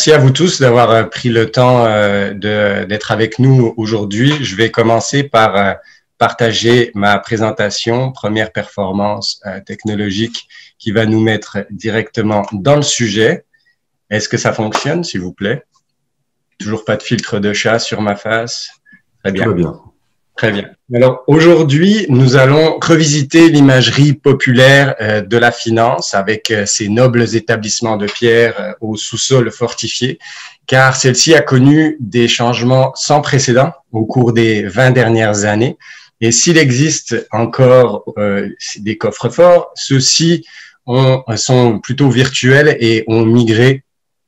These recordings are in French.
Merci à vous tous d'avoir pris le temps d'être avec nous aujourd'hui. Je vais commencer par partager ma présentation, première performance technologique qui va nous mettre directement dans le sujet. Est-ce que ça fonctionne, s'il vous plaît? Toujours pas de filtre de chat sur ma face. Très bien. Tout va bien. Très bien. Alors aujourd'hui, nous allons revisiter l'imagerie populaire de la finance avec ces nobles établissements de pierre au sous-sol fortifié, car celle-ci a connu des changements sans précédent au cours des 20 dernières années. Et s'il existe encore des coffres-forts, ceux-ci sont plutôt virtuels et ont migré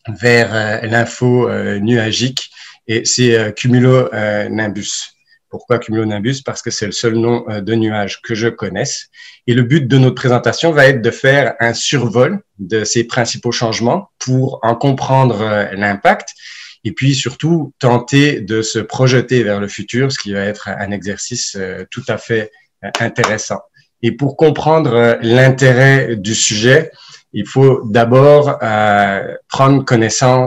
vers l'info nuagique, et c'est Cumulonimbus. Pourquoi Cumulonimbus? Parce que c'est le seul nom de nuage que je connaisse. Et le but de notre présentation va être de faire un survol de ces principaux changements pour en comprendre l'impact et puis surtout tenter de se projeter vers le futur, ce qui va être un exercice tout à fait intéressant. Et pour comprendre l'intérêt du sujet, il faut d'abord prendre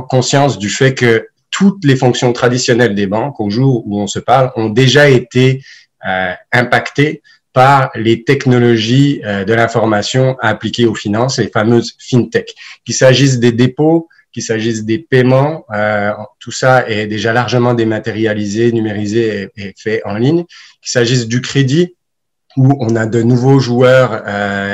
conscience du fait que toutes les fonctions traditionnelles des banques, au jour où on se parle, ont déjà été impactées par les technologies de l'information appliquées aux finances, les fameuses fintech. Qu'il s'agisse des dépôts, qu'il s'agisse des paiements, tout ça est déjà largement dématérialisé, numérisé et fait en ligne. Qu'il s'agisse du crédit, où on a de nouveaux joueurs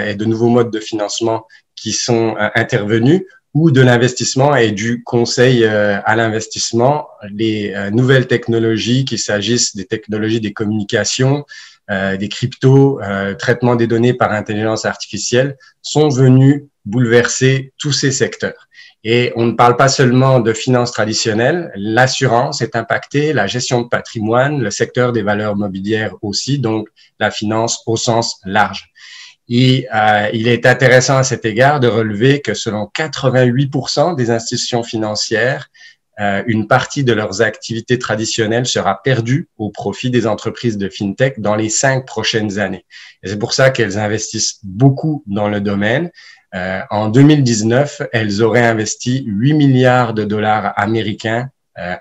et de nouveaux modes de financement qui sont intervenus, ou de l'investissement et du conseil à l'investissement, les nouvelles technologies, qu'il s'agisse des technologies des communications, des cryptos, traitement des données par intelligence artificielle, sont venus bouleverser tous ces secteurs. Et on ne parle pas seulement de finances traditionnelles, l'assurance est impactée, la gestion de patrimoine, le secteur des valeurs mobilières aussi, donc la finance au sens large. Et il est intéressant à cet égard de relever que selon 88% des institutions financières, une partie de leurs activités traditionnelles sera perdue au profit des entreprises de fintech dans les 5 prochaines années. Et c'est pour ça qu'elles investissent beaucoup dans le domaine. En 2019, elles auraient investi 8 milliards de dollars américains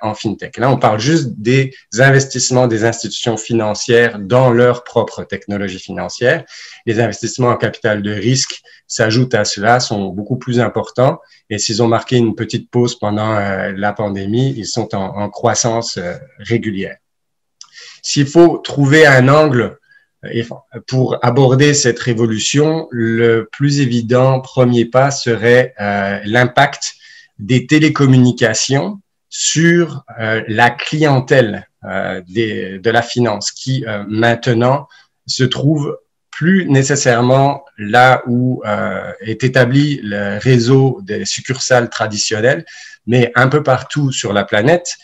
en fintech. Là, on parle juste des investissements des institutions financières dans leur propre technologie financière. Les investissements en capital de risque s'ajoutent à cela, sont beaucoup plus importants. Et s'ils ont marqué une petite pause pendant la pandémie, ils sont en croissance régulière. S'il faut trouver un angle pour aborder cette révolution, le plus évident premier pas serait l'impact des télécommunications sur la clientèle de la finance qui maintenant se trouve plus nécessairement là où est établi le réseau des succursales traditionnelles, mais un peu partout sur la planète,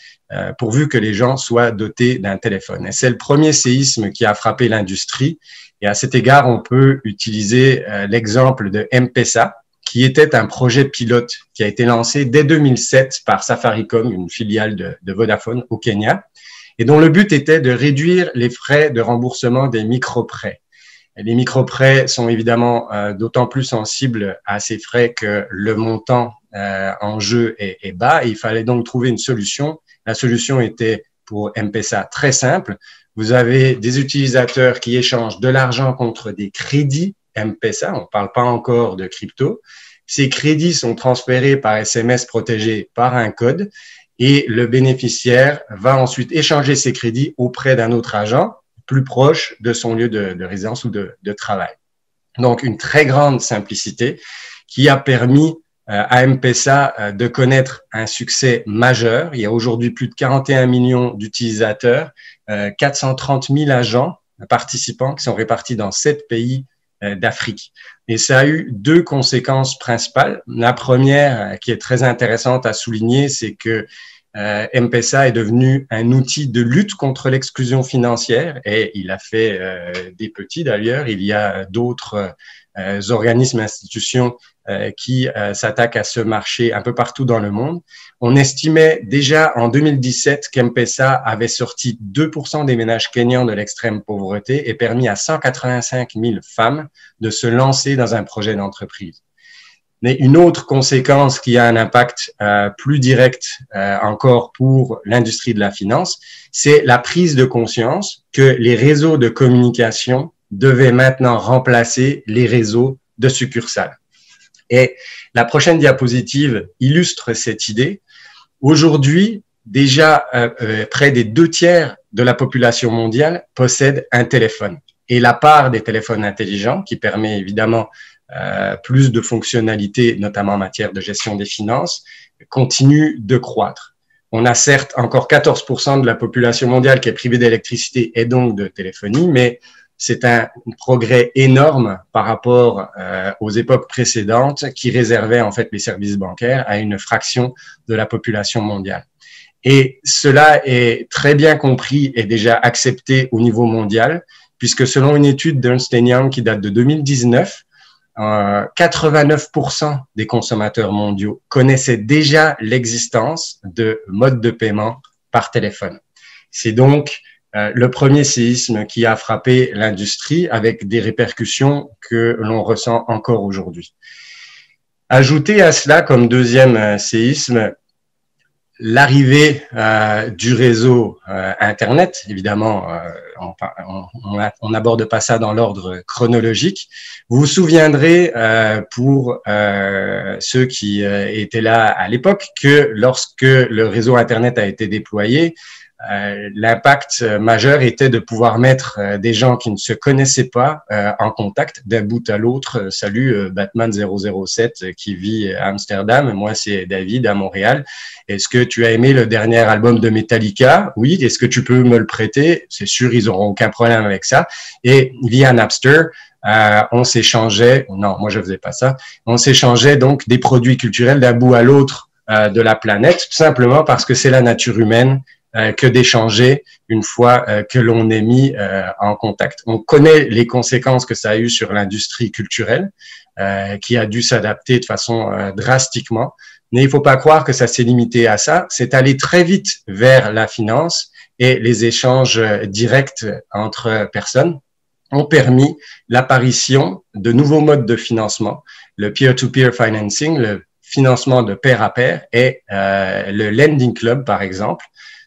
pourvu que les gens soient dotés d'un téléphone. Et c'est le premier séisme qui a frappé l'industrie. Et à cet égard, on peut utiliser l'exemple de M-Pesa, qui était un projet pilote qui a été lancé dès 2007 par Safaricom, une filiale de Vodafone au Kenya, et dont le but était de réduire les frais de remboursement des microprêts. Les microprêts sont évidemment d'autant plus sensibles à ces frais que le montant en jeu est bas, et il fallait donc trouver une solution. La solution était pour M-Pesa très simple. Vous avez des utilisateurs qui échangent de l'argent contre des crédits M-Pesa, on ne parle pas encore de crypto. Ces crédits sont transférés par SMS protégé par un code et le bénéficiaire va ensuite échanger ces crédits auprès d'un autre agent plus proche de son lieu de résidence ou de travail. Donc, une très grande simplicité qui a permis à M-Pesa de connaître un succès majeur. Il y a aujourd'hui plus de 41 millions d'utilisateurs, 430 000 agents participants qui sont répartis dans 7 pays d'Afrique. Et ça a eu 2 conséquences principales. La première, qui est très intéressante à souligner, c'est que M-Pesa est devenu un outil de lutte contre l'exclusion financière et il a fait des petits d'ailleurs. Il y a d'autres organismes, institutions qui s'attaquent à ce marché un peu partout dans le monde. On estimait déjà en 2017 qu'M-Pesa avait sorti 2% des ménages kenyans de l'extrême pauvreté et permis à 185 000 femmes de se lancer dans un projet d'entreprise. Mais une autre conséquence qui a un impact plus direct encore pour l'industrie de la finance, c'est la prise de conscience que les réseaux de communication devaient maintenant remplacer les réseaux de succursales. Et la prochaine diapositive illustre cette idée. Aujourd'hui, déjà, près des 2/3 de la population mondiale possède un téléphone. Et la part des téléphones intelligents, qui permet évidemment plus de fonctionnalités, notamment en matière de gestion des finances, continue de croître. On a certes encore 14% de la population mondiale qui est privée d'électricité et donc de téléphonie, mais c'est un progrès énorme par rapport aux époques précédentes qui réservaient en fait les services bancaires à une fraction de la population mondiale. Et cela est très bien compris et déjà accepté au niveau mondial, puisque selon une étude d'Ernst & Young qui date de 2019, 89% des consommateurs mondiaux connaissaient déjà l'existence de modes de paiement par téléphone. C'est donc le premier séisme qui a frappé l'industrie avec des répercussions que l'on ressent encore aujourd'hui. Ajouter à cela comme deuxième séisme l'arrivée du réseau Internet, évidemment, on n'aborde pas ça dans l'ordre chronologique. Vous vous souviendrez, pour ceux qui étaient là à l'époque, que lorsque le réseau Internet a été déployé, l'impact majeur était de pouvoir mettre des gens qui ne se connaissaient pas en contact d'un bout à l'autre. Salut Batman 007 qui vit à Amsterdam, moi c'est David à Montréal. Est-ce que tu as aimé le dernier album de Metallica? Oui. Est-ce que tu peux me le prêter? C'est sûr, ils n'auront aucun problème avec ça. Et via Napster, on s'échangeait, non, moi je faisais pas ça, on s'échangeait donc des produits culturels d'un bout à l'autre de la planète, tout simplement parce que c'est la nature humaine que d'échanger une fois que l'on est mis en contact. On connaît les conséquences que ça a eu sur l'industrie culturelle, qui a dû s'adapter de façon drastiquement, mais il ne faut pas croire que ça s'est limité à ça, c'est allé très vite vers la finance et les échanges directs entre personnes ont permis l'apparition de nouveaux modes de financement, le peer-to-peer financing, le financement de pair à pair et le Lending Club, par exemple,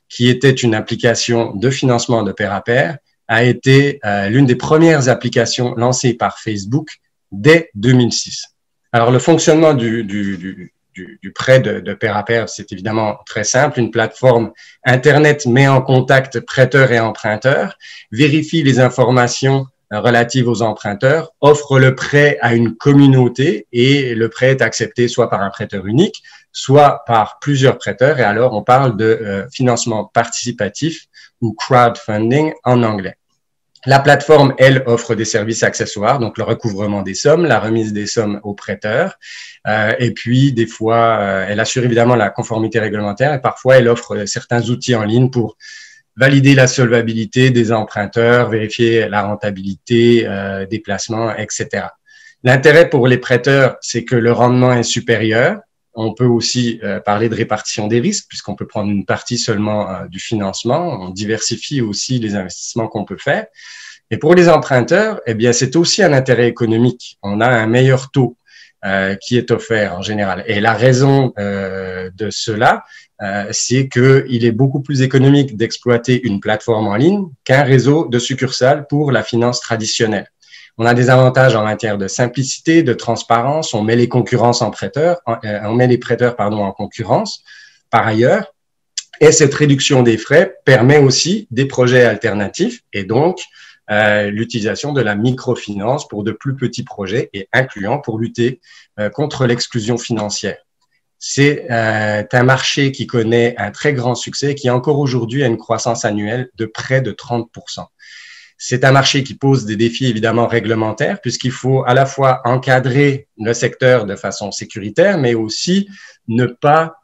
qui était une application de financement de pair à pair, a été l'une des premières applications lancées par Facebook dès 2006. Alors, le fonctionnement du prêt de pair à pair, c'est évidemment très simple. Une plateforme Internet met en contact prêteurs et emprunteurs, vérifie les informations relatives aux emprunteurs, offre le prêt à une communauté et le prêt est accepté soit par un prêteur unique, soit par plusieurs prêteurs. Et alors, on parle de financement participatif ou crowdfunding en anglais. La plateforme, elle, offre des services accessoires, donc le recouvrement des sommes, la remise des sommes aux prêteurs. Et puis, des fois, elle assure évidemment la conformité réglementaire et parfois, elle offre certains outils en ligne pour valider la solvabilité des emprunteurs, vérifier la rentabilité des placements, etc. L'intérêt pour les prêteurs, c'est que le rendement est supérieur. On peut aussi parler de répartition des risques, puisqu'on peut prendre une partie seulement du financement. On diversifie aussi les investissements qu'on peut faire. Et pour les emprunteurs, eh bien, c'est aussi un intérêt économique. On a un meilleur taux qui est offert en général. Et la raison de cela, c'est qu'il est beaucoup plus économique d'exploiter une plateforme en ligne qu'un réseau de succursales pour la finance traditionnelle. On a des avantages en matière de simplicité, de transparence. On met les concurrences en prêteurs, on met les prêteurs en concurrence. Par ailleurs, et cette réduction des frais permet aussi des projets alternatifs et donc l'utilisation de la microfinance pour de plus petits projets et incluant pour lutter contre l'exclusion financière. C'est un marché qui connaît un très grand succès, qui encore aujourd'hui a une croissance annuelle de près de 30%. C'est un marché qui pose des défis évidemment réglementaires, puisqu'il faut à la fois encadrer le secteur de façon sécuritaire, mais aussi ne pas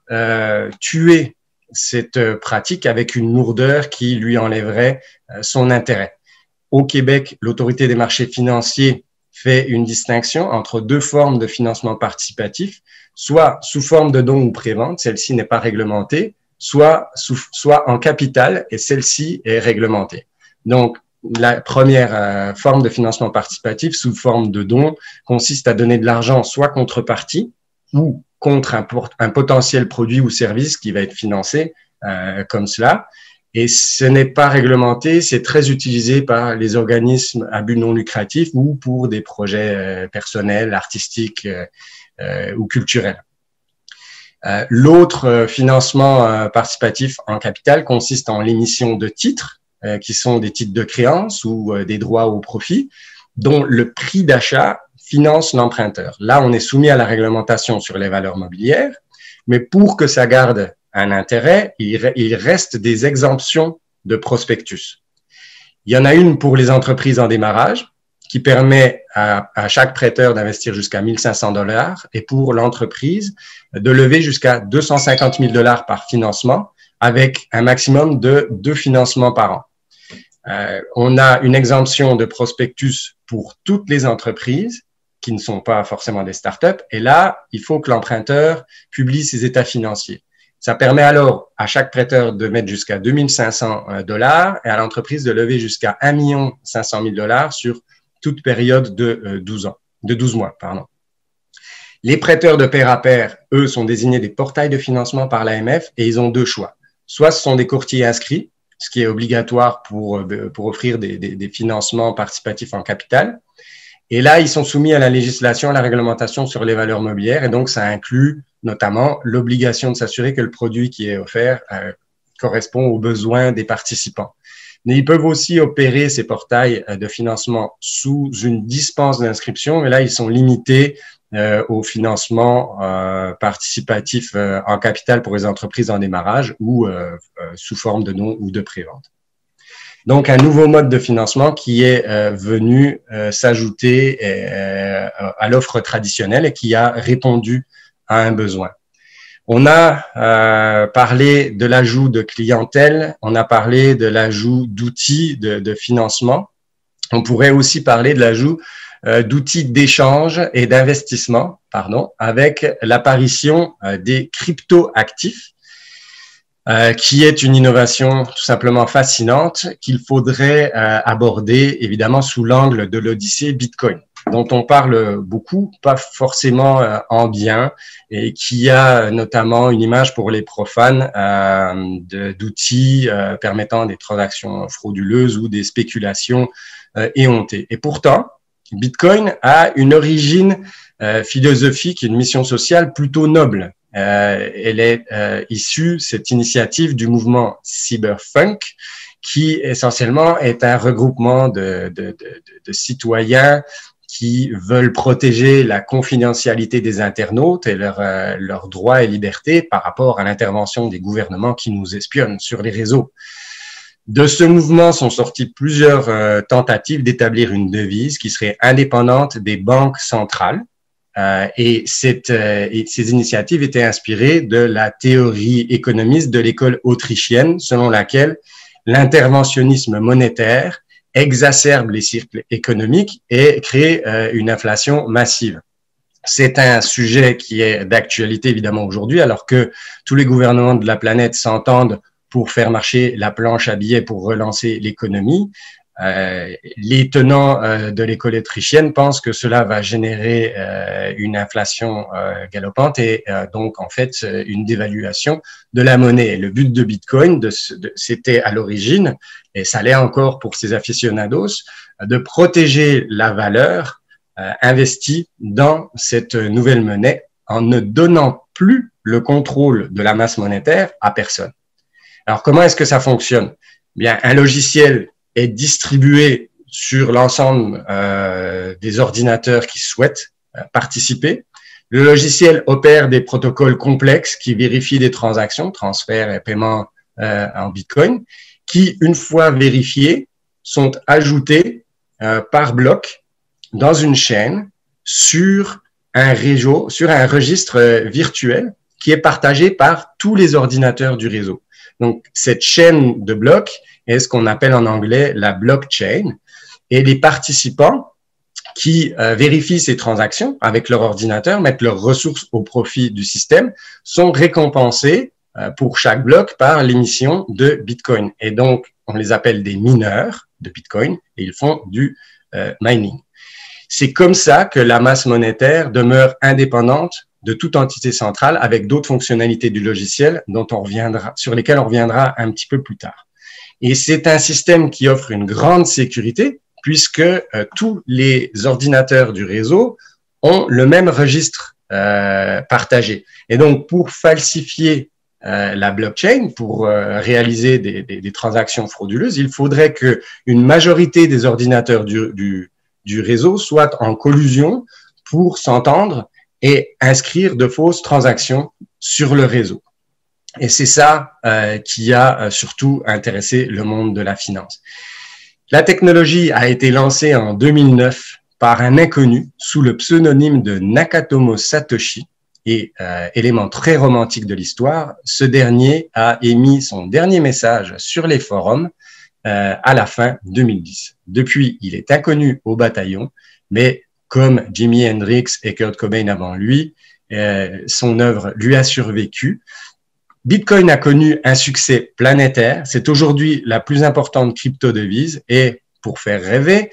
tuer cette pratique avec une lourdeur qui lui enlèverait son intérêt. Au Québec, l'Autorité des marchés financiers fait une distinction entre deux formes de financement participatif, soit sous forme de don ou prévente, celle-ci n'est pas réglementée, soit en capital et celle-ci est réglementée. Donc, la première forme de financement participatif sous forme de don consiste à donner de l'argent soit contrepartie, ou contre un potentiel produit ou service qui va être financé comme cela. Et ce n'est pas réglementé, c'est très utilisé par les organismes à but non lucratif ou pour des projets personnels, artistiques ou culturels. L'autre financement participatif en capital consiste en l'émission de titres, qui sont des titres de créance ou des droits au profit, dont le prix d'achat finance l'emprunteur. Là, on est soumis à la réglementation sur les valeurs mobilières, mais pour que ça garde un intérêt, il reste des exemptions de prospectus. Il y en a une pour les entreprises en démarrage, qui permet à chaque prêteur d'investir jusqu'à 1 500 $, et pour l'entreprise de lever jusqu'à 250 000 $ par financement, avec un maximum de 2 financements par an. On a une exemption de prospectus pour toutes les entreprises qui ne sont pas forcément des startups, et là, il faut que l'emprunteur publie ses états financiers. Ça permet alors à chaque prêteur de mettre jusqu'à 2 500 $ et à l'entreprise de lever jusqu'à 1 500 000 $ sur toute période de 12 mois. Les prêteurs de pair à pair, eux, sont désignés des portails de financement par l'AMF et ils ont deux choix. Soit ce sont des courtiers inscrits, ce qui est obligatoire pour offrir des financements participatifs en capital. Et là, ils sont soumis à la législation, à la réglementation sur les valeurs mobilières, et donc ça inclut notamment l'obligation de s'assurer que le produit qui est offert correspond aux besoins des participants. Mais ils peuvent aussi opérer ces portails de financement sous une dispense d'inscription, mais là, ils sont limités au financement participatif en capital pour les entreprises en démarrage ou sous forme de don ou de prévente. Donc, un nouveau mode de financement qui est venu s'ajouter à l'offre traditionnelle et qui a répondu à un besoin. On a parlé de l'ajout de clientèle, on a parlé de l'ajout d'outils de financement. On pourrait aussi parler de l'ajout d'outils d'échange et d'investissement, avec l'apparition des crypto-actifs, qui est une innovation tout simplement fascinante qu'il faudrait aborder évidemment sous l'angle de l'odyssée Bitcoin, dont on parle beaucoup, pas forcément en bien, et qui a notamment une image pour les profanes d'outils permettant des transactions frauduleuses ou des spéculations éhontées. Et pourtant, Bitcoin a une origine philosophique et une mission sociale plutôt noble. Elle est issue, cette initiative, du mouvement cyberpunk, qui essentiellement est un regroupement de citoyens qui veulent protéger la confidentialité des internautes et leurs droits et libertés par rapport à l'intervention des gouvernements qui nous espionnent sur les réseaux. De ce mouvement sont sorties plusieurs tentatives d'établir une devise qui serait indépendante des banques centrales. Et ces initiatives étaient inspirées de la théorie économiste de l'école autrichienne, selon laquelle l'interventionnisme monétaire exacerbe les cycles économiques et crée une inflation massive. C'est un sujet qui est d'actualité évidemment aujourd'hui, alors que tous les gouvernements de la planète s'entendent pour faire marcher la planche à billets pour relancer l'économie. Les tenants de l'école autrichienne pensent que cela va générer une inflation galopante et donc en fait une dévaluation de la monnaie. Le but de Bitcoin, c'était à l'origine, et ça l'est encore pour ses aficionados, de protéger la valeur investie dans cette nouvelle monnaie en ne donnant plus le contrôle de la masse monétaire à personne. Alors comment est-ce que ça fonctionne? Bien, un logiciel est distribué sur l'ensemble des ordinateurs qui souhaitent participer. Le logiciel opère des protocoles complexes qui vérifient des transactions, transferts et paiements en Bitcoin, qui, une fois vérifiés, sont ajoutés par bloc dans une chaîne sur un réseau, sur un registre virtuel qui est partagé par tous les ordinateurs du réseau. Donc, cette chaîne de blocs est ce qu'on appelle en anglais la blockchain, et les participants qui vérifient ces transactions avec leur ordinateur, mettent leurs ressources au profit du système, sont récompensés pour chaque bloc par l'émission de Bitcoin. Et donc, on les appelle des mineurs de Bitcoin et ils font du mining. C'est comme ça que la masse monétaire demeure indépendante de toute entité centrale avec d'autres fonctionnalités du logiciel sur lesquelles on reviendra un petit peu plus tard. Et c'est un système qui offre une grande sécurité puisque tous les ordinateurs du réseau ont le même registre partagé. Et donc, pour falsifier la blockchain, pour réaliser des transactions frauduleuses, il faudrait qu'une majorité des ordinateurs du réseau soient en collusion pour s'entendre et inscrire de fausses transactions sur le réseau. Et c'est ça qui a surtout intéressé le monde de la finance. La technologie a été lancée en 2009 par un inconnu sous le pseudonyme de Nakatomo Satoshi. Et élément très romantique de l'histoire, ce dernier a émis son dernier message sur les forums à la fin 2010. Depuis, il est inconnu au bataillon, mais comme Jimi Hendrix et Kurt Cobain avant lui, son œuvre lui a survécu. Bitcoin a connu un succès planétaire. C'est aujourd'hui la plus importante crypto-devise. Et pour faire rêver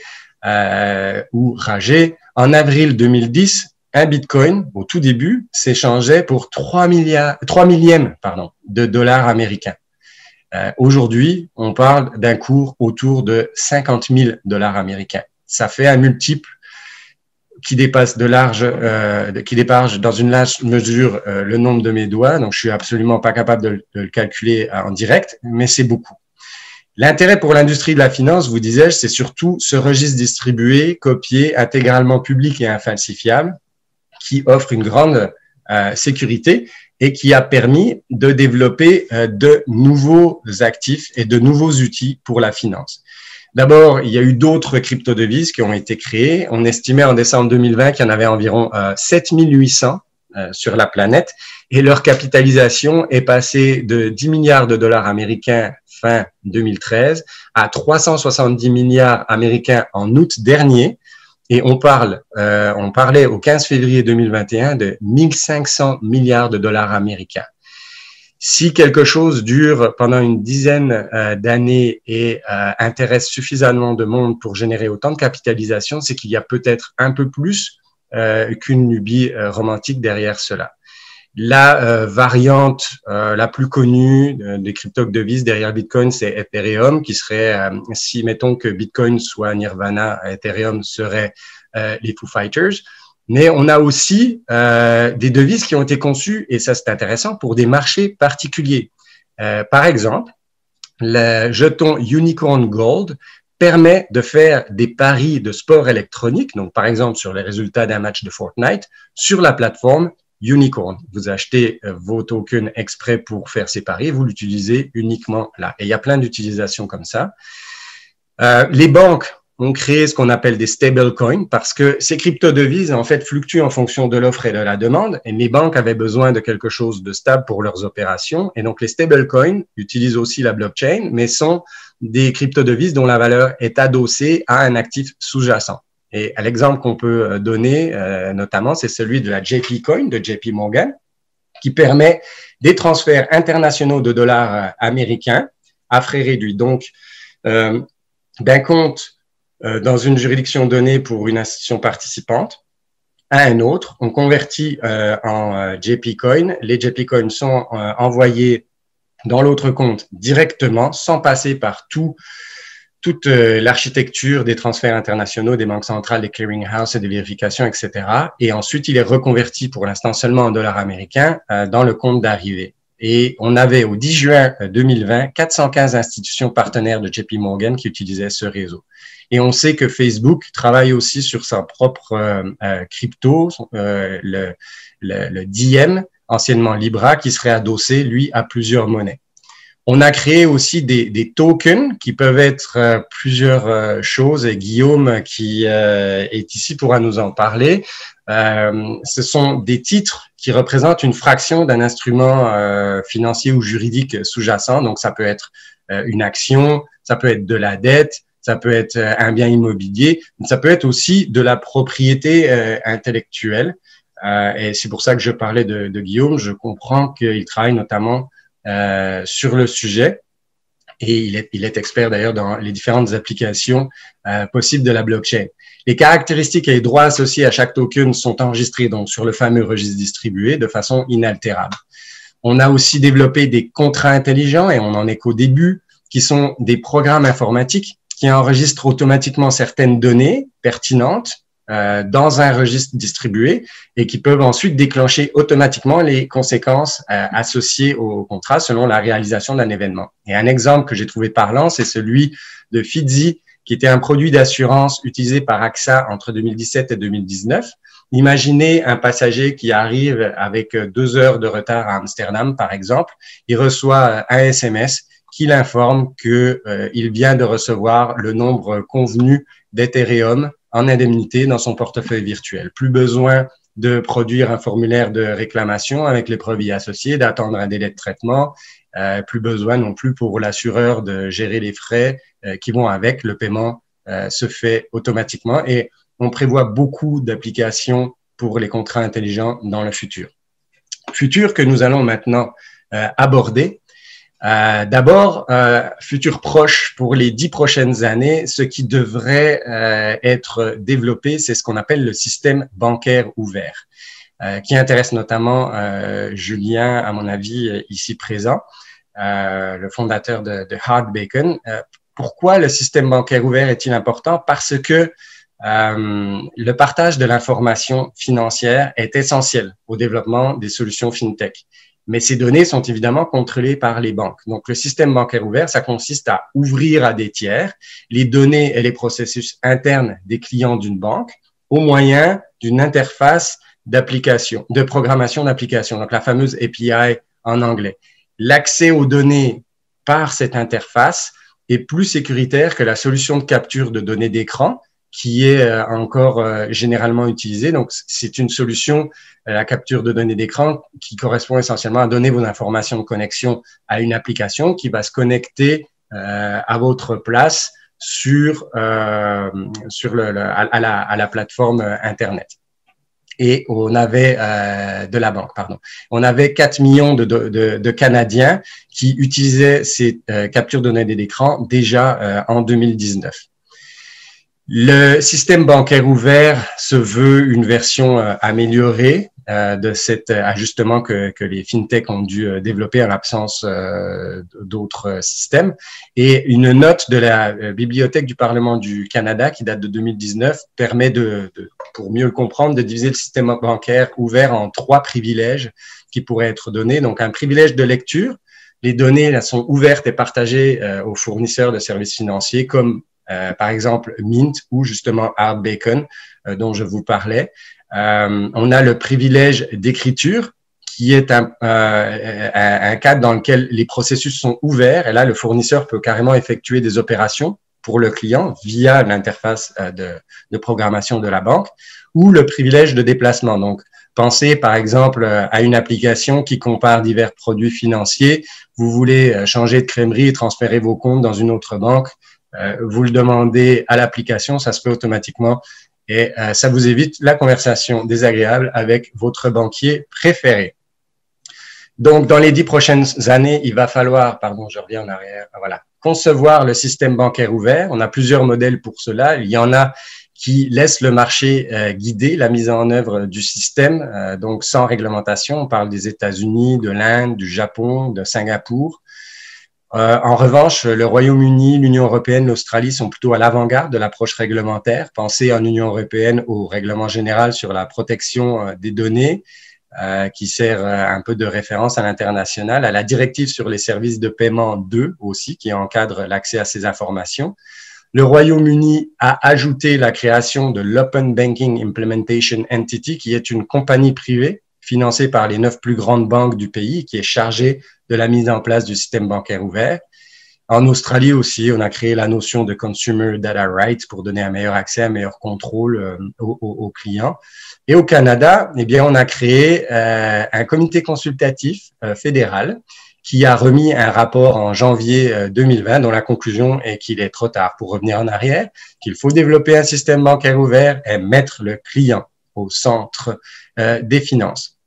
ou rager, en avril 2010, un Bitcoin, au tout début, s'échangeait pour 3 millièmes de dollars américains. Aujourd'hui, on parle d'un cours autour de 50 000 dollars américains. Ça fait un multiple qui dépasse qui dépasse dans une large mesure le nombre de mes doigts. Donc, je suis absolument pas capable de le calculer en direct, mais c'est beaucoup. L'intérêt pour l'industrie de la finance, vous disais-je, c'est surtout ce registre distribué, copié, intégralement public et infalsifiable, qui offre une grande sécurité et qui a permis de développer de nouveaux actifs et de nouveaux outils pour la finance. D'abord, il y a eu d'autres crypto-devises qui ont été créées. On estimait en décembre 2020 qu'il y en avait environ 7800 sur la planète et leur capitalisation est passée de 10 milliards de dollars américains fin 2013 à 370 milliards américains en août dernier. Et on parlait au 15 février 2021 de 1500 milliards de dollars américains. Si quelque chose dure pendant une dizaine d'années et intéresse suffisamment de monde pour générer autant de capitalisation, c'est qu'il y a peut-être un peu plus qu'une lubie romantique derrière cela. La variante la plus connue des crypto-devises derrière Bitcoin, c'est Ethereum, qui serait, si mettons que Bitcoin soit Nirvana, Ethereum serait les Foo Fighters. Mais on a aussi des devises qui ont été conçues, et ça c'est intéressant, pour des marchés particuliers. Par exemple, le jeton Unicorn Gold permet de faire des paris de sport électronique, donc par exemple sur les résultats d'un match de Fortnite, sur la plateforme Unicorn. Vous achetez vos tokens exprès pour faire ces paris, vous l'utilisez uniquement là. Et il y a plein d'utilisations comme ça. Les banques ont créé ce qu'on appelle des stablecoins parce que ces crypto-devises, en fait, fluctuent en fonction de l'offre et de la demande. Et les banques avaient besoin de quelque chose de stable pour leurs opérations. Et donc, les stablecoins utilisent aussi la blockchain, mais sont des crypto-devises dont la valeur est adossée à un actif sous-jacent. Et l'exemple qu'on peut donner, notamment, c'est celui de la JP Coin de JP Morgan, qui permet des transferts internationaux de dollars américains à frais réduits. Donc, d'un compte dans une juridiction donnée pour une institution participante à un autre, on convertit en JP Coin. Les JP Coins sont envoyés dans l'autre compte directement, sans passer par toute l'architecture des transferts internationaux, des banques centrales, des clearinghouses et des vérifications, etc. Et ensuite, il est reconverti pour l'instant seulement en dollars américains dans le compte d'arrivée. Et on avait au 10 juin 2020 415 institutions partenaires de JP Morgan qui utilisaient ce réseau. Et on sait que Facebook travaille aussi sur sa propre crypto, le Diem, anciennement Libra, qui serait adossé, lui, à plusieurs monnaies. On a créé aussi des tokens qui peuvent être plusieurs choses, et Guillaume, qui est ici, pourra nous en parler. Ce sont des titres qui représentent une fraction d'un instrument financier ou juridique sous-jacent. Donc, ça peut être une action, ça peut être de la dette, ça peut être un bien immobilier, ça peut être aussi de la propriété intellectuelle. Et c'est pour ça que je parlais de Guillaume. Je comprends qu'il travaille notamment sur le sujet. et il est expert d'ailleurs dans les différentes applications possibles de la blockchain. Les caractéristiques et les droits associés à chaque token sont enregistrés donc sur le fameux registre distribué de façon inaltérable. On a aussi développé des contrats intelligents, et on en est qu'au début, qui sont des programmes informatiques qui enregistrent automatiquement certaines données pertinentes dans un registre distribué et qui peuvent ensuite déclencher automatiquement les conséquences associées au contrat selon la réalisation d'un événement. Et un exemple que j'ai trouvé parlant, c'est celui de Fidzi, qui était un produit d'assurance utilisé par AXA entre 2017 et 2019. Imaginez un passager qui arrive avec 2 heures de retard à Amsterdam, par exemple. Il reçoit un SMS qui l'informe qu'il vient de recevoir le nombre convenu d'Ethereum en indemnité dans son portefeuille virtuel. Plus besoin de produire un formulaire de réclamation avec les preuves y associées, d'attendre un délai de traitement. Plus besoin non plus pour l'assureur de gérer les frais qui vont avec. Le paiement se fait automatiquement et on prévoit beaucoup d'applications pour les contrats intelligents dans le futur. Futur que nous allons maintenant aborder. D'abord, futur proche pour les 10 prochaines années, ce qui devrait être développé, c'est ce qu'on appelle le système bancaire ouvert, qui intéresse notamment Julien, à mon avis, ici présent, le fondateur de Hard Bacon. Pourquoi le système bancaire ouvert est-il important? Parce que le partage de l'information financière est essentiel au développement des solutions FinTech. Mais ces données sont évidemment contrôlées par les banques. Donc, le système bancaire ouvert, ça consiste à ouvrir à des tiers les données et les processus internes des clients d'une banque au moyen d'une interface d'application, de programmation d'application, donc la fameuse API en anglais. L'accès aux données par cette interface est plus sécuritaire que la solution de capture de données d'écran qui est encore généralement utilisée. Donc, c'est une solution, la capture de données d'écran, qui correspond essentiellement à donner vos informations de connexion à une application qui va se connecter à votre place à la plateforme Internet. Et on avait de la banque, pardon. On avait 4 millions de Canadiens qui utilisaient ces captures de données d'écran déjà en 2019. Le système bancaire ouvert se veut une version améliorée de cet ajustement que les fintechs ont dû développer en l'absence d'autres systèmes. Et une note de la Bibliothèque du Parlement du Canada qui date de 2019 permet pour mieux le comprendre, de diviser le système bancaire ouvert en 3 privilèges qui pourraient être donnés. Donc, un privilège de lecture. Les données là, sont ouvertes et partagées aux fournisseurs de services financiers comme par exemple Mint ou justement Hard Bacon dont je vous parlais. On a le privilège d'écriture qui est un cadre dans lequel les processus sont ouverts et là le fournisseur peut carrément effectuer des opérations pour le client via l'interface de programmation de la banque, ou le privilège de déplacement. Donc pensez par exemple à une application qui compare divers produits financiers. Vous voulez changer de crèmerie et transférer vos comptes dans une autre banque. Vous le demandez à l'application, ça se fait automatiquement et ça vous évite la conversation désagréable avec votre banquier préféré. Donc, dans les 10 prochaines années, il va falloir, je reviens en arrière, voilà, concevoir le système bancaire ouvert. On a plusieurs modèles pour cela. Il y en a qui laissent le marché guider la mise en œuvre du système, donc sans réglementation. On parle des États-Unis, de l'Inde, du Japon, de Singapour. En revanche, le Royaume-Uni, l'Union européenne, l'Australie sont plutôt à l'avant-garde de l'approche réglementaire. Pensez en Union européenne au règlement général sur la protection des données, qui sert un peu de référence à l'international, à la directive sur les services de paiement 2 aussi, qui encadre l'accès à ces informations. Le Royaume-Uni a ajouté la création de l'Open Banking Implementation Entity, qui est une compagnie privée financée par les 9 plus grandes banques du pays, qui est chargée de la mise en place du système bancaire ouvert. En Australie aussi, on a créé la notion de Consumer Data Rights pour donner un meilleur accès, un meilleur contrôle aux clients. Et au Canada, eh bien, on a créé un comité consultatif fédéral qui a remis un rapport en janvier 2020 dont la conclusion est qu'il est trop tard pour revenir en arrière, qu'il faut développer un système bancaire ouvert et mettre le client au centre des finances.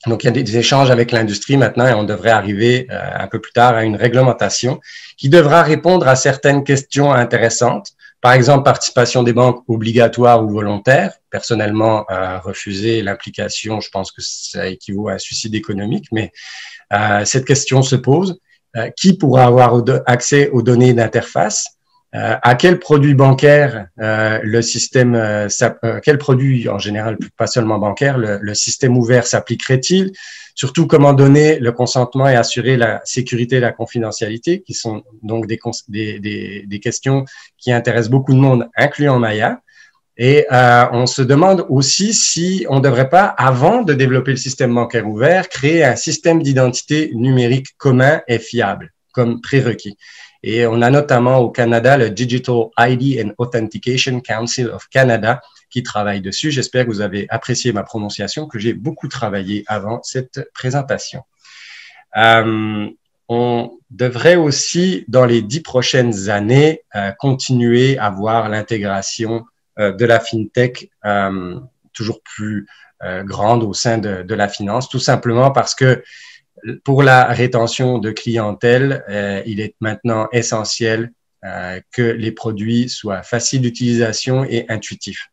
Donc, il y a des échanges avec l'industrie maintenant et on devrait arriver un peu plus tard à une réglementation qui devra répondre à certaines questions intéressantes. Par exemple, participation des banques obligatoire ou volontaire. Personnellement, refuser l'implication, je pense que ça équivaut à un suicide économique, mais cette question se pose. Qui pourra avoir accès aux données d'interface? À quel produit bancaire le système, quel produit en général, pas seulement bancaire, le système ouvert s'appliquerait-il? Surtout, comment donner le consentement et assurer la sécurité et la confidentialité, qui sont donc des questions qui intéressent beaucoup de monde, incluant Maya. Et on se demande aussi si on ne devrait pas, avant de développer le système bancaire ouvert, créer un système d'identité numérique commun et fiable comme prérequis. Et on a notamment au Canada le Digital ID and Authentication Council of Canada qui travaille dessus. J'espère que vous avez apprécié ma prononciation, que j'ai beaucoup travaillé avant cette présentation. On devrait aussi, dans les 10 prochaines années, continuer à voir l'intégration de la FinTech toujours plus grande au sein de la finance, tout simplement parce que pour la rétention de clientèle, il est maintenant essentiel que les produits soient faciles d'utilisation et intuitifs.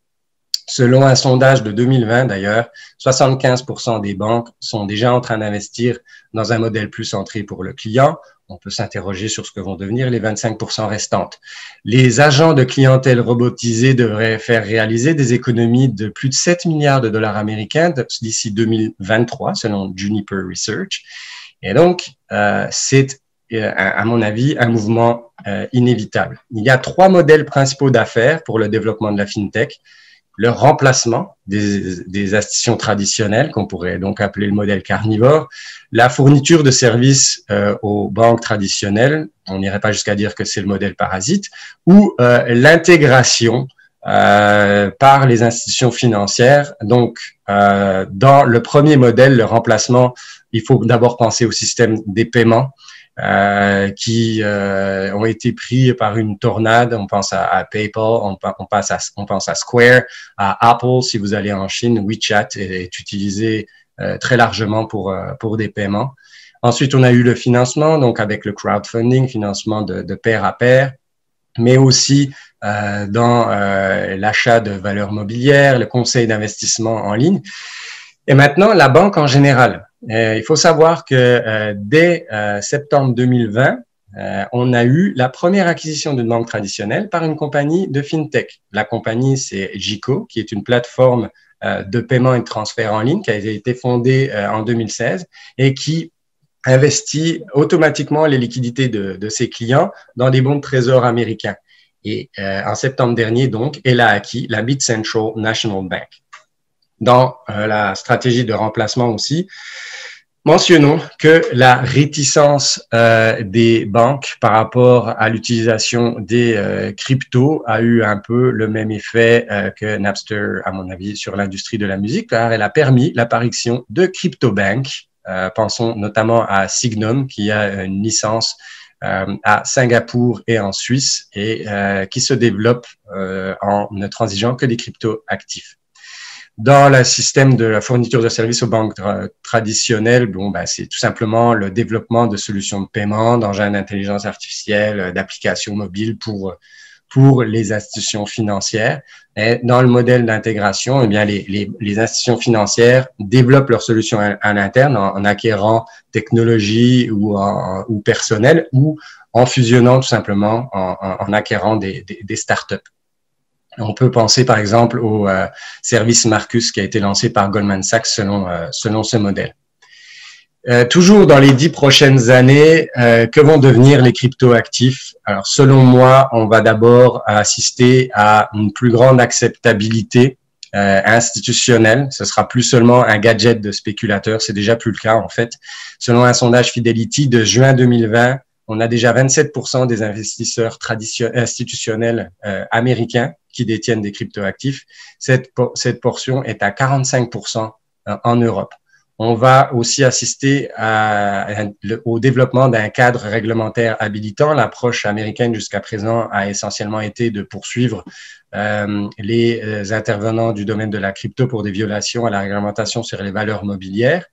Selon un sondage de 2020 d'ailleurs, 75% des banques sont déjà en train d'investir dans un modèle plus centré pour le client. On peut s'interroger sur ce que vont devenir les 25% restantes. Les agents de clientèle robotisés devraient faire réaliser des économies de plus de 7 milliards de dollars américains d'ici 2023, selon Juniper Research. Et donc, c'est, à mon avis, un mouvement inévitable. Il y a 3 modèles principaux d'affaires pour le développement de la FinTech. Le remplacement des institutions traditionnelles, qu'on pourrait donc appeler le modèle carnivore, la fourniture de services aux banques traditionnelles, on n'irait pas jusqu'à dire que c'est le modèle parasite, ou l'intégration par les institutions financières. Donc, dans le premier modèle, le remplacement, il faut d'abord penser au système des paiements, qui ont été pris par une tornade. On pense à PayPal, on pense à Square, à Apple. Si vous allez en Chine, WeChat est utilisé très largement pour des paiements. Ensuite, on a eu le financement, donc avec le crowdfunding, financement de pair à pair, mais aussi dans l'achat de valeurs mobilières, le conseil d'investissement en ligne. Et maintenant, la banque en général. Il faut savoir que dès septembre 2020, on a eu la première acquisition d'une banque traditionnelle par une compagnie de FinTech. La compagnie, c'est Jico, qui est une plateforme de paiement et de transfert en ligne qui a été fondée en 2016 et qui investit automatiquement les liquidités de ses clients dans des bons de trésor américains. Et en septembre dernier, donc, elle a acquis la MidCentral National Bank. Dans la stratégie de remplacement aussi, mentionnons que la réticence des banques par rapport à l'utilisation des cryptos a eu un peu le même effet que Napster, à mon avis, sur l'industrie de la musique, car elle a permis l'apparition de CryptoBank. Pensons notamment à Signum, qui a une licence à Singapour et en Suisse et qui se développe en ne transigeant que des cryptos actifs. Dans le système de la fourniture de services aux banques traditionnelles, bon, ben, c'est tout simplement le développement de solutions de paiement, d'engins d'intelligence artificielle, d'applications mobiles pour les institutions financières. Et dans le modèle d'intégration, eh bien, les institutions financières développent leurs solutions à l'interne en acquérant technologie ou personnel ou en fusionnant tout simplement, en acquérant des startups. On peut penser par exemple au service Marcus qui a été lancé par Goldman Sachs selon ce modèle. Toujours dans les 10 prochaines années, que vont devenir les crypto-actifs? Alors, selon moi, on va d'abord assister à une plus grande acceptabilité institutionnelle. Ce sera plus seulement un gadget de spéculateurs, c'est déjà plus le cas en fait. Selon un sondage Fidelity de juin 2020, on a déjà 27% des investisseurs institutionnels américains qui détiennent des crypto-actifs. Cette portion est à 45% en Europe. On va aussi assister au développement d'un cadre réglementaire habilitant. L'approche américaine jusqu'à présent a essentiellement été de poursuivre les intervenants du domaine de la crypto pour des violations à la réglementation sur les valeurs mobilières.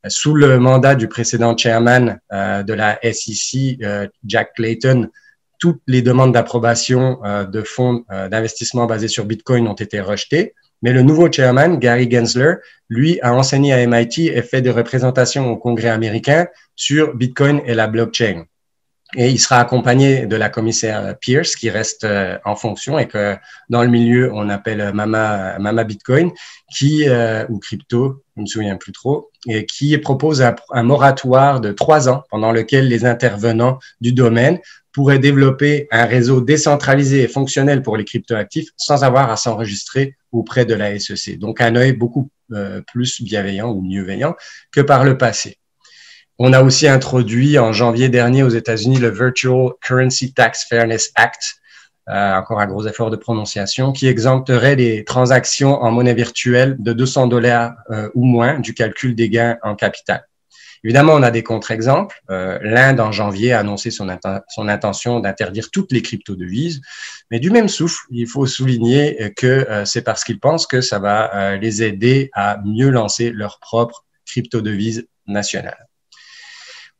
Sous le mandat du précédent chairman de la SEC, Jack Clayton, toutes les demandes d'approbation de fonds d'investissement basés sur Bitcoin ont été rejetées. Mais le nouveau chairman, Gary Gensler, lui, a enseigné à MIT et fait des représentations au Congrès américain sur Bitcoin et la blockchain. Et il sera accompagné de la commissaire Pierce, qui reste en fonction et que dans le milieu, on appelle Mama Bitcoin, ou crypto, je ne me souviens plus trop, et qui propose un moratoire de 3 ans pendant lequel les intervenants du domaine pourraient développer un réseau décentralisé et fonctionnel pour les cryptoactifs sans avoir à s'enregistrer auprès de la SEC. Donc, un œil beaucoup plus bienveillant ou mieuxveillant que par le passé. On a aussi introduit en janvier dernier aux États-Unis le Virtual Currency Tax Fairness Act, encore un gros effort de prononciation, qui exempterait les transactions en monnaie virtuelle de $200 ou moins du calcul des gains en capital. Évidemment, on a des contre-exemples. L'Inde, en janvier, a annoncé son intention d'interdire toutes les crypto-devises. Mais du même souffle, il faut souligner que c'est parce qu'ils pensent que ça va les aider à mieux lancer leur propre crypto-devise nationale.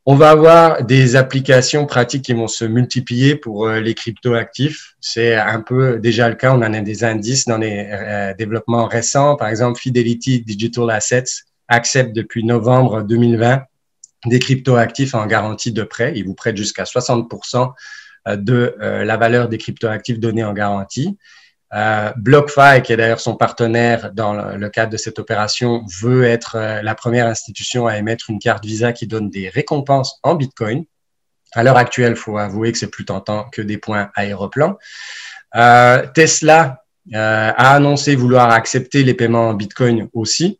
On va avoir des applications pratiques qui vont se multiplier pour les crypto-actifs. C'est un peu déjà le cas. On en a des indices dans les développements récents. Par exemple, Fidelity Digital Assets accepte depuis novembre 2020 des crypto-actifs en garantie de prêt. Ils vous prêtent jusqu'à 60% de la valeur des crypto-actifs donnés en garantie. BlockFi, qui est d'ailleurs son partenaire dans le cadre de cette opération, veut être la première institution à émettre une carte Visa qui donne des récompenses en Bitcoin. À l'heure actuelle, il faut avouer que c'est plus tentant que des points aéroplans. Tesla a annoncé vouloir accepter les paiements en Bitcoin aussi.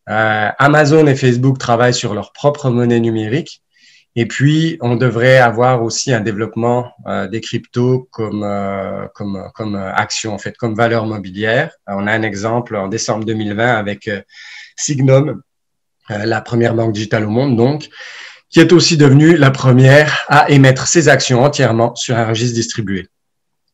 Amazon et Facebook travaillent sur leur propre monnaie numérique. Et puis, on devrait avoir aussi un développement des cryptos comme action, en fait, comme valeur mobilière. On a un exemple en décembre 2020 avec Sygnum, la première banque digitale au monde, donc, qui est aussi devenue la première à émettre ses actions entièrement sur un registre distribué.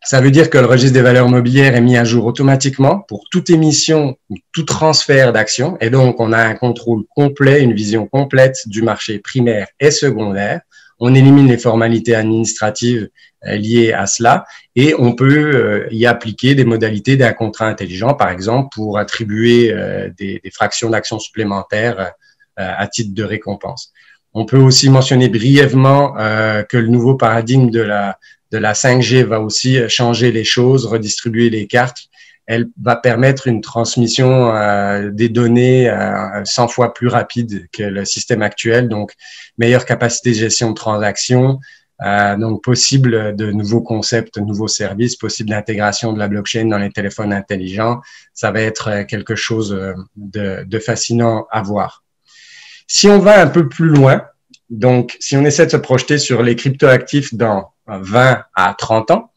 Ça veut dire que le registre des valeurs mobilières est mis à jour automatiquement pour toute émission ou tout transfert d'actions. Et donc, on a un contrôle complet, une vision complète du marché primaire et secondaire. On élimine les formalités administratives liées à cela et on peut y appliquer des modalités d'un contrat intelligent, par exemple, pour attribuer des fractions d'actions supplémentaires à titre de récompense. On peut aussi mentionner brièvement que le nouveau paradigme de la 5G va aussi changer les choses, redistribuer les cartes. Elle va permettre une transmission des données 100 fois plus rapide que le système actuel, donc meilleure capacité de gestion de transactions, donc possible de nouveaux concepts, de nouveaux services, possible d'intégration de la blockchain dans les téléphones intelligents. Ça va être quelque chose de fascinant à voir. Si on va un peu plus loin, donc si on essaie de se projeter sur les cryptoactifs dans 20 à 30 ans,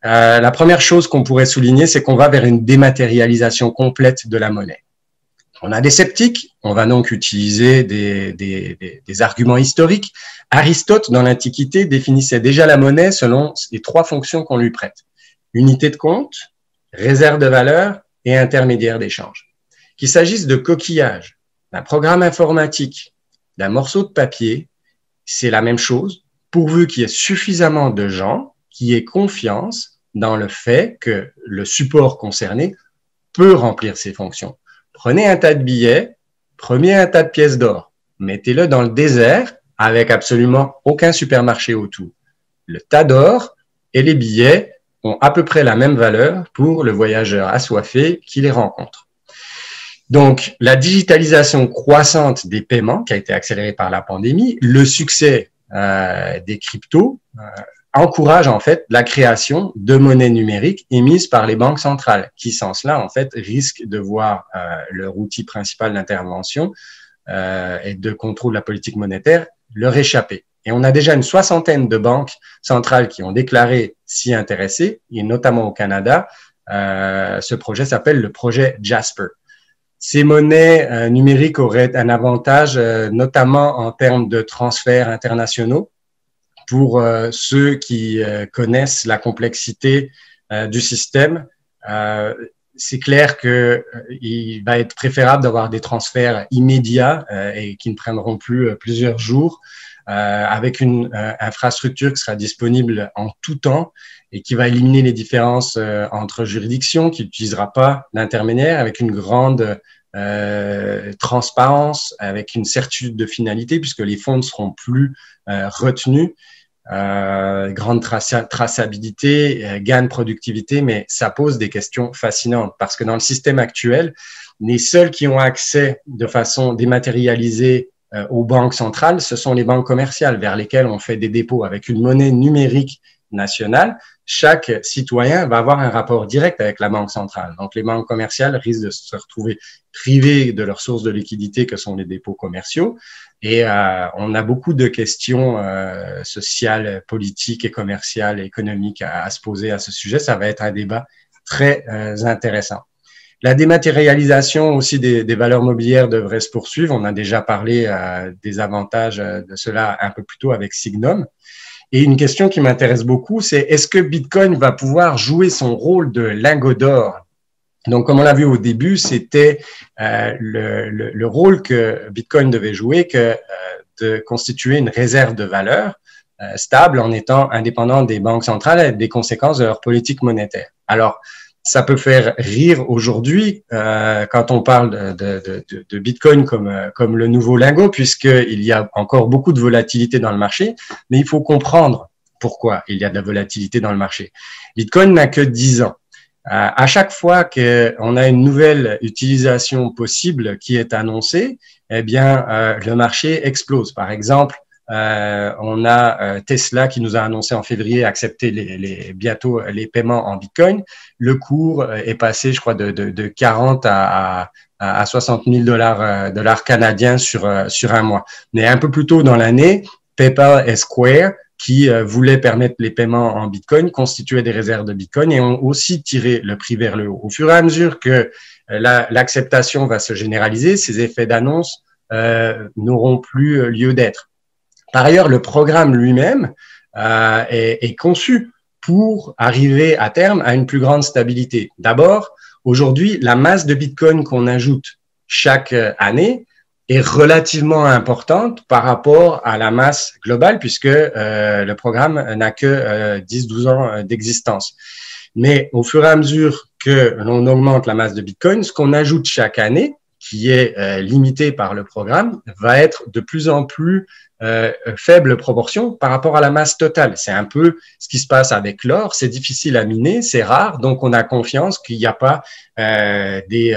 la première chose qu'on pourrait souligner, c'est qu'on va vers une dématérialisation complète de la monnaie. On a des sceptiques, on va donc utiliser des arguments historiques. Aristote, dans l'Antiquité, définissait déjà la monnaie selon les 3 fonctions qu'on lui prête. Unité de compte, réserve de valeur et intermédiaire d'échange. Qu'il s'agisse de coquillages, d'un programme informatique, d'un morceau de papier, c'est la même chose, pourvu qu'il y ait suffisamment de gens qui aient confiance dans le fait que le support concerné peut remplir ses fonctions. Prenez un tas de billets, prenez un tas de pièces d'or, mettez-le dans le désert avec absolument aucun supermarché autour. Le tas d'or et les billets ont à peu près la même valeur pour le voyageur assoiffé qui les rencontre. Donc, la digitalisation croissante des paiements qui a été accélérée par la pandémie, le succès des cryptos encourage en fait la création de monnaies numériques émises par les banques centrales qui, sans cela, en fait, risquent de voir leur outil principal d'intervention et de contrôle de la politique monétaire leur échapper. Et on a déjà une 60aine de banques centrales qui ont déclaré s'y intéresser, et notamment au Canada. Ce projet s'appelle le projet Jasper. Ces monnaies numériques auraient un avantage, notamment en termes de transferts internationaux, pour ceux qui connaissent la complexité du système. C'est clair qu'il va être préférable d'avoir des transferts immédiats et qui ne prendront plus plusieurs jours, avec une infrastructure qui sera disponible en tout temps et qui va éliminer les différences entre juridictions, qui n'utilisera pas d'intermédiaire, avec une grande transparence, avec une certitude de finalité, puisque les fonds ne seront plus retenus. Grande traçabilité, gain de productivité, mais ça pose des questions fascinantes parce que dans le système actuel, les seuls qui ont accès de façon dématérialisée aux banques centrales, ce sont les banques commerciales vers lesquelles on fait des dépôts avec une monnaie numérique nationale. Chaque citoyen va avoir un rapport direct avec la banque centrale. Donc, les banques commerciales risquent de se retrouver privées de leurs sources de liquidité que sont les dépôts commerciaux. Et on a beaucoup de questions sociales, politiques et commerciales et économiques à se poser à ce sujet. Ça va être un débat très intéressant. La dématérialisation aussi des valeurs mobilières devrait se poursuivre. On a déjà parlé des avantages de cela un peu plus tôt avec Signum. Et une question qui m'intéresse beaucoup, c'est est-ce que Bitcoin va pouvoir jouer son rôle de lingot d'or? Donc, comme on l'a vu au début, c'était le rôle que Bitcoin devait jouer, de constituer une réserve de valeur stable en étant indépendant des banques centrales et des conséquences de leur politique monétaire. Alors, ça peut faire rire aujourd'hui quand on parle de Bitcoin comme le nouveau lingot, puisqu'il y a encore beaucoup de volatilité dans le marché, mais il faut comprendre pourquoi il y a de la volatilité dans le marché. Bitcoin n'a que 10 ans. À chaque fois qu'on a une nouvelle utilisation possible qui est annoncée, eh bien, le marché explose. Par exemple, on a Tesla qui nous a annoncé en février accepter bientôt les paiements en Bitcoin. Le cours est passé, je crois, de 40 à 60 000 dollars canadiens sur un mois. Mais un peu plus tôt dans l'année, PayPal et Square, qui voulaient permettre les paiements en Bitcoin, constituaient des réserves de Bitcoin et ont aussi tiré le prix vers le haut. Au fur et à mesure que l'acceptation va se généraliser, ces effets d'annonce n'auront plus lieu d'être. Par ailleurs, le programme lui-même est conçu pour arriver à terme à une plus grande stabilité. D'abord, aujourd'hui, la masse de Bitcoin qu'on ajoute chaque année est relativement importante par rapport à la masse globale, puisque le programme n'a que 10-12 ans d'existence. Mais au fur et à mesure que l'on augmente la masse de Bitcoin, ce qu'on ajoute chaque année, qui est limité par le programme, va être de plus en plus faible proportion par rapport à la masse totale. C'est un peu ce qui se passe avec l'or. C'est difficile à miner, c'est rare, donc on a confiance qu'il n'y a pas des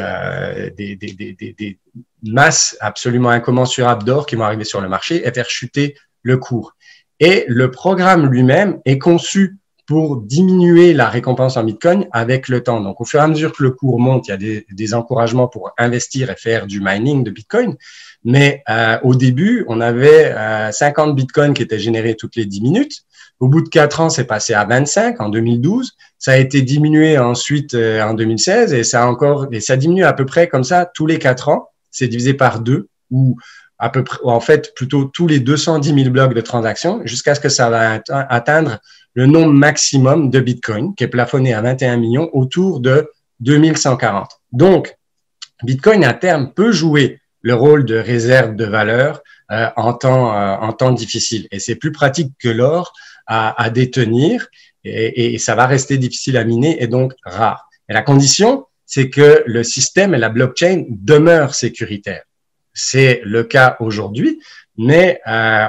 masses absolument incommensurables d'or qui vont arriver sur le marché et faire chuter le cours. Et le programme lui-même est conçu pour diminuer la récompense en Bitcoin avec le temps. Donc, au fur et à mesure que le cours monte, il y a des encouragements pour investir et faire du mining de Bitcoin. Mais au début, on avait 50 Bitcoins qui étaient générés toutes les 10 minutes. Au bout de 4 ans, c'est passé à 25 en 2012. Ça a été diminué ensuite en 2016 et ça diminue à peu près comme ça tous les 4 ans. C'est divisé par 2 ou à peu près, en fait, plutôt tous les 210 000 blocs de transactions jusqu'à ce que ça va atteindre le nombre maximum de Bitcoin qui est plafonné à 21 millions autour de 2140. Donc, Bitcoin à terme peut jouer le rôle de réserve de valeur en temps difficile. Et c'est plus pratique que l'or à détenir et ça va rester difficile à miner et donc rare. Et la condition, c'est que le système et la blockchain demeurent sécuritaires. C'est le cas aujourd'hui, mais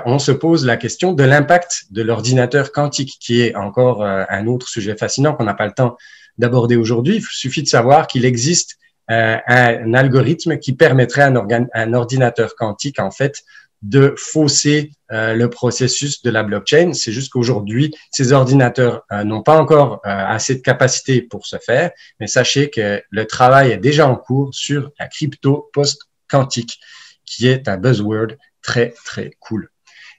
on se pose la question de l'impact de l'ordinateur quantique, qui est encore un autre sujet fascinant qu'on n'a pas le temps d'aborder aujourd'hui. Il suffit de savoir qu'il existe un algorithme qui permettrait à un ordinateur quantique, en fait, de fausser le processus de la blockchain. C'est juste qu'aujourd'hui, ces ordinateurs n'ont pas encore assez de capacité pour ce faire, mais sachez que le travail est déjà en cours sur la crypto post-quantique, qui est un buzzword très, très cool.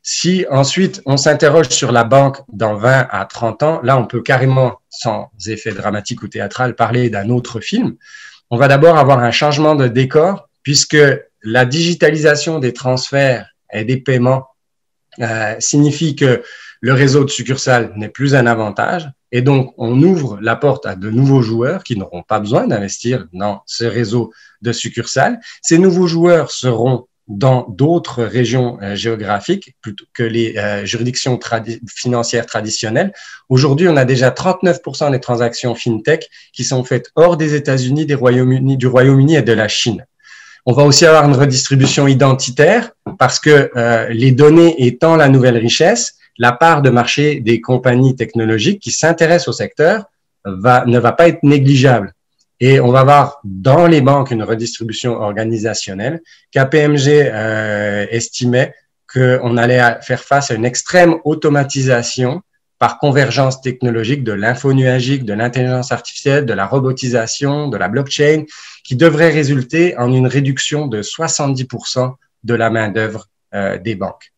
Si ensuite on s'interroge sur la banque dans 20 à 30 ans, là on peut carrément, sans effet dramatique ou théâtral, parler d'un autre film. On va d'abord avoir un changement de décor puisque la digitalisation des transferts et des paiements signifie que le réseau de succursales n'est plus un avantage et donc on ouvre la porte à de nouveaux joueurs qui n'auront pas besoin d'investir dans ce réseau de succursales. Ces nouveaux joueurs seront dans d'autres régions géographiques plutôt que les juridictions financières traditionnelles. Aujourd'hui, on a déjà 39% des transactions fintech qui sont faites hors des États-Unis, du Royaume-Uni et de la Chine. On va aussi avoir une redistribution identitaire parce que les données étant la nouvelle richesse, la part de marché des compagnies technologiques qui s'intéressent au secteur ne va pas être négligeable. Et on va avoir dans les banques une redistribution organisationnelle. KPMG estimait qu'on allait faire face à une extrême automatisation par convergence technologique de l'info nuagique, de l'intelligence artificielle, de la robotisation, de la blockchain, qui devrait résulter en une réduction de 70% de la main-d'œuvre des banques.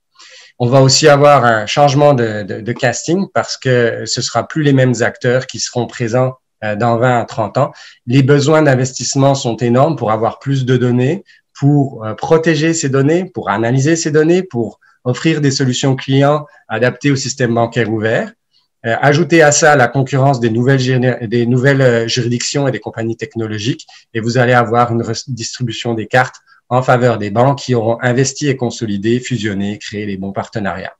On va aussi avoir un changement de casting parce que ce ne sera plus les mêmes acteurs qui seront présents dans 20 à 30 ans. Les besoins d'investissement sont énormes pour avoir plus de données, pour protéger ces données, pour analyser ces données, pour offrir des solutions clients adaptées au système bancaire ouvert. Ajoutez à ça la concurrence des nouvelles juridictions et des compagnies technologiques et vous allez avoir une redistribution des cartes en faveur des banques qui auront investi et consolidé, fusionné, créé les bons partenariats.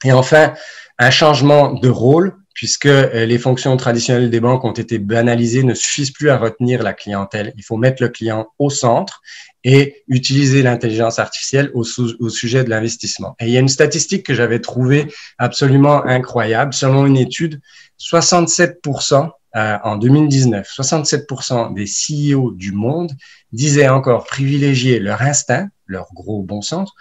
Et enfin, un changement de rôle puisque les fonctions traditionnelles des banques ont été banalisées, ne suffisent plus à retenir la clientèle. Il faut mettre le client au centre et utiliser l'intelligence artificielle au sujet de l'investissement. Et il y a une statistique que j'avais trouvée absolument incroyable. Selon une étude, 67% en 2019, 67% des CEO du monde disaient encore privilégier leur instinct, leur gros bon sens,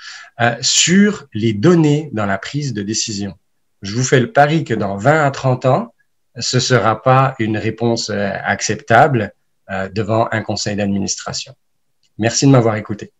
sur les données dans la prise de décision. Je vous fais le pari que dans 20 à 30 ans, ce ne sera pas une réponse acceptable devant un conseil d'administration. Merci de m'avoir écouté.